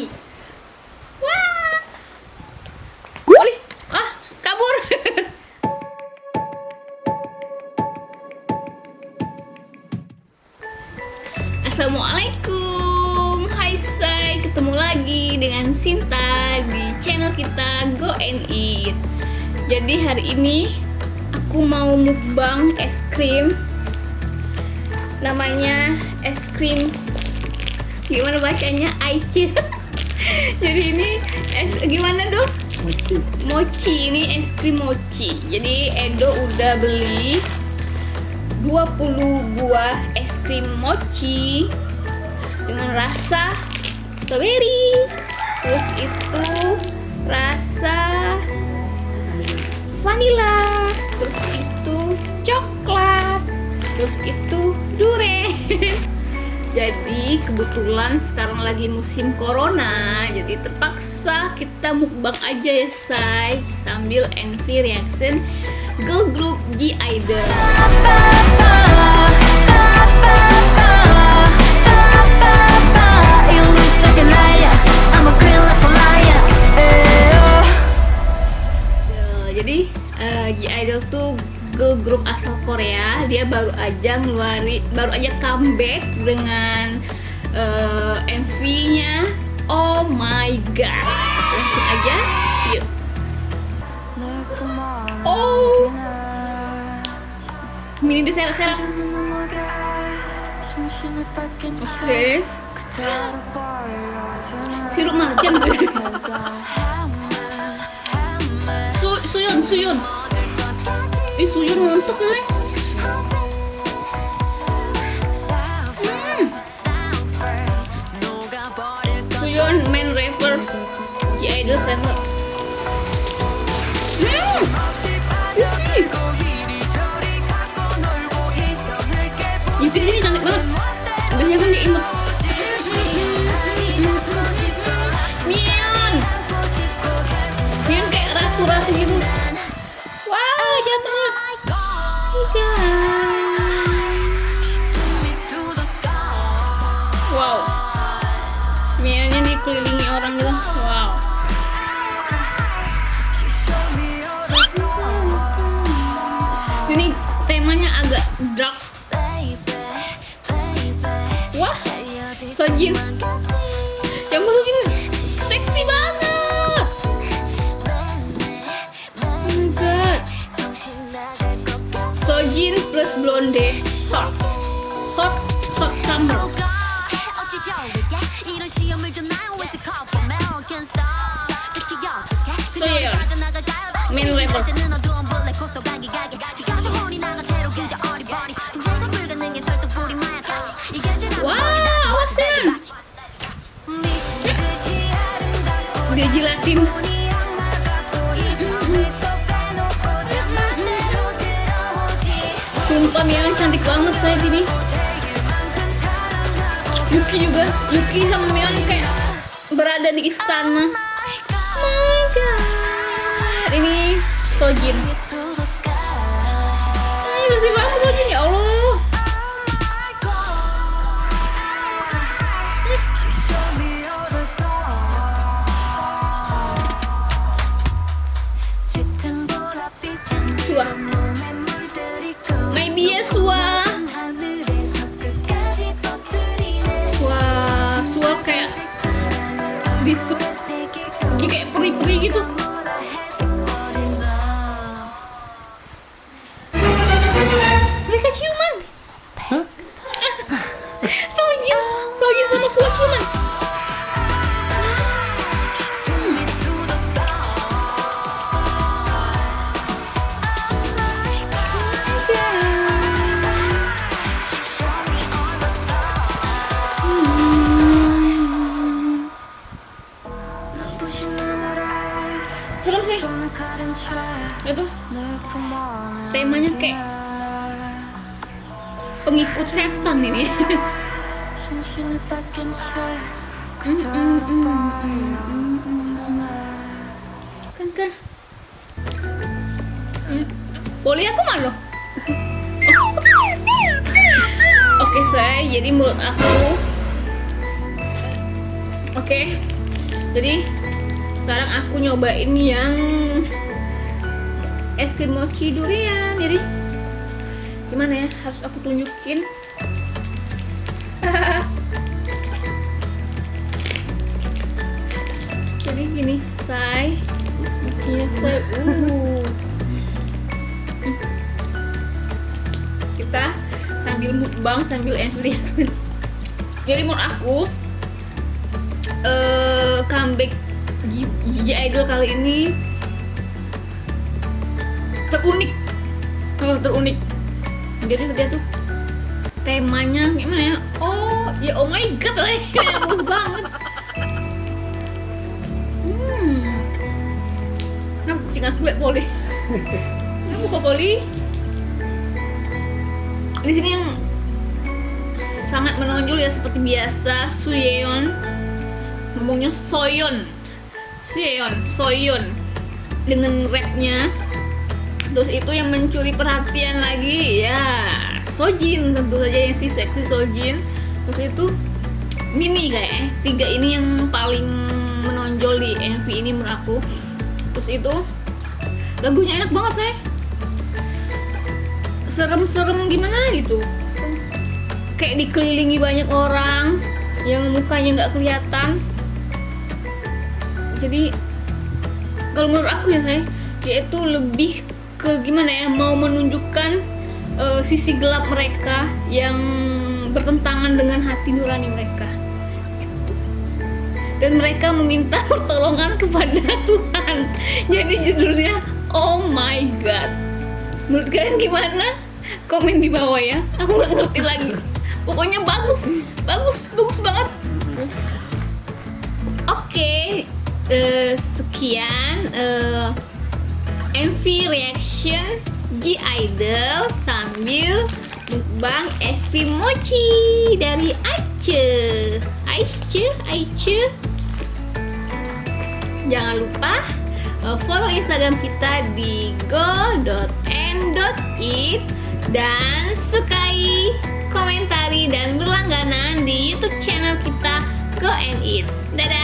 lagi. Wah. Oli, kabur. Assalamualaikum. Hai say, ketemu lagi dengan Sinta di channel kita Go and Eat. Jadi hari ini aku mau mukbang es krim. Namanya es krim, gimana bacanya? Aici. Jadi ini gimana dong? Mochi. Ini es krim mochi. Jadi Edo udah beli 20 buah es krim mochi dengan rasa strawberry, terus itu rasa vanilla, terus itu coklat, terus itu durian. Jadi kebetulan sekarang lagi musim corona, jadi terpaksa kita mukbang aja ya say, sambil envy reaction girl group G-Idol. Jadi G-Idol tuh girl group asal Korea. Dia baru aja comeback dengan MV-nya Oh My God. Langsung aja yuk. Oh, mini diseret-seret. Oke. Sirup marjan. Suyun. Suyun montok nih. Suyun main rapper G-Idol rapper. Di sini cantik banget. Biasanya kan dia imut. Mion kayak ratu-ratu gitu. Wah, jatuhnya. Wow. Mionnya dikelilingi orang gitu. Wow. Ini temanya agak dark. Wah, Sojin. Yang Sojin seksi banget. Oh my god. Sojin plus blonde. Hot summer. So yeah, main rapper. Wow, awesome. Dia jilatin. Sumpah Mia cantik banget saya gini. Yuki sama Mia kayak berada di istana. Oh my god. Ini Sojin. Bersih banget Sojin, ya Allah. Sua. Wah, Sua kayak kayak peri-peri gitu. Mereka ciuman. Hah? Sojin sama Sua ciuman. Serem sih. Itu temanya kayak pengikut setan ini. Kan. Boleh aku malu. Oke say, jadi menurut aku oke, Jadi sekarang aku nyobain yang es krim mochi durian. Jadi gimana ya, harus aku tunjukin. Jadi gini, say mochinya say kita sambil mukbang sambil reaction. Jadi menurut aku comeback Gigi Idol kali ini terunik. Jadi dia tuh temanya gimana ya? Oh my god lah, bagus banget. Nah, kucing aku liat poli. Nah, buka poli. Di sini yang sangat menonjol ya seperti biasa Suyeon. Ngomongnya Soyeon dengan rapnya. Terus itu yang mencuri perhatian lagi ya Sojin, tentu saja yang si seksi Sojin. Terus itu Mini kayaknya, 3 ini yang paling menonjol di MV ini menurut aku. Terus itu lagunya enak banget ya, serem-serem gimana gitu, kayak dikelilingi banyak orang yang mukanya nggak kelihatan. Jadi kalau menurut aku ya dia itu lebih ke gimana ya, mau menunjukkan sisi gelap mereka yang bertentangan dengan hati nurani mereka gitu. Dan mereka meminta pertolongan kepada Tuhan. Jadi judulnya Oh My God. Menurut kalian gimana? Komen di bawah ya, aku nggak ngerti lagi. Pokoknya bagus banget. Oke, sekian MV reaction G Idol sambil mukbang es krim mochi dari Aice. Jangan lupa follow Instagram kita di go.n.it dan sukai, komentari dan berlangganan di YouTube channel kita Go and Eat. Dadah.